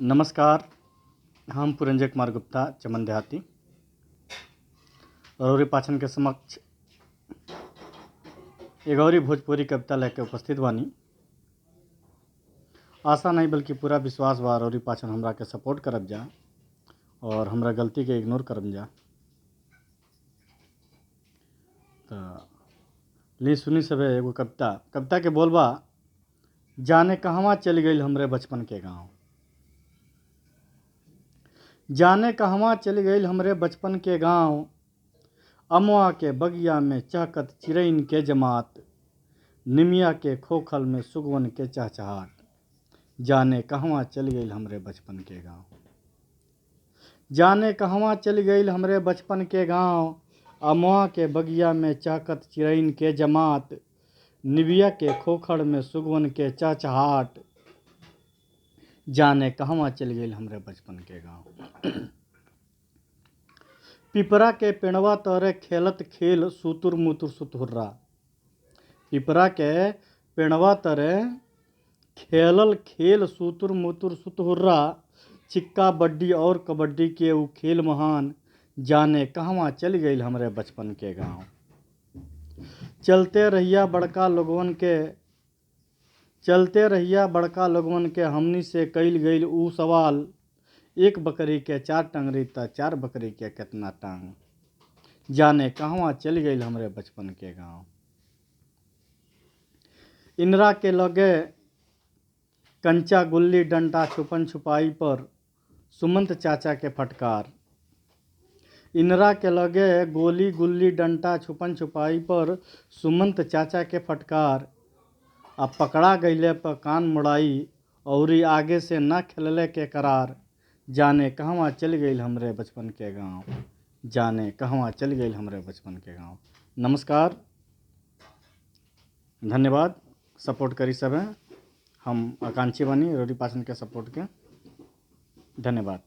नमस्कार। हम पुरंजय कुमार गुप्ता चमन देहाती और पाचन के समक्ष एक और भोजपुरी कविता लेके उपस्थित बानी। आशा नहीं बल्कि पूरा विश्वास बा और पाचन हमरा के सपोर्ट करब जा और हमरा गलती के इग्नोर करब जा। तो ली सुनी सबे एगो कविता के बोलबा, जाने कहवा चल गई हमरे बचपन के गाँव। जाने कहवा चल गई हमरे बचपन के गाँव, अमवा के बगिया में चहकत चिरैन के जमात, निमिया के खोखल में सुगवन के चहचहाट। जाने कहवा चल गई हमरे बचपन के गाँव। जाने कहवा चल गई हमरे बचपन के गाँव, अमवा के बगिया में चहकत चिरैन के जमात, निबिया के खोखल में सुगवन के चहचहाट। जाने कहवा चल गई हमरे बचपन के गाँव। पिपरा के पेड़वा तोरे खेलत खेल सुतुर मुतुर सुतहुर्रा। पिपरा के पेड़वा तोरे खेलल खेल सुतुर मुतुर सुतहुर्रा, चिक्का बड्डी और कबड्डी के ऊ खेल महान। जाने कहवा चल गई हमरे बचपन के गाँव। चलते रहिया बड़का लोगवन के हमनी से कईल गईल ऊ सवाल, एक बकरी के चार टंगरी त चार बकरी के कितना टांग। जाने कहवा चल गई हमरे बचपन के गाँव। इंदिरा के लगे कंचा गुल्ली डंडा छुपन छुपाई पर सुमंत चाचा के फटकार। इंदिरा के लगे गोली गुल्ली डंडा छुपन छुपाई पर सुमंत चाचा के फटकार। अब पकड़ा गईले पर कान मुड़ाई औरी आगे से न खेलले के करार। जाने कहवा चल गई हमरे बचपन के गाँव। जाने कहवा चल गई हमरे बचपन के गाँव। नमस्कार, धन्यवाद। सपोर्ट करी सब। हम आकांक्षी बनी रोटी पाचन के सपोर्ट के। धन्यवाद।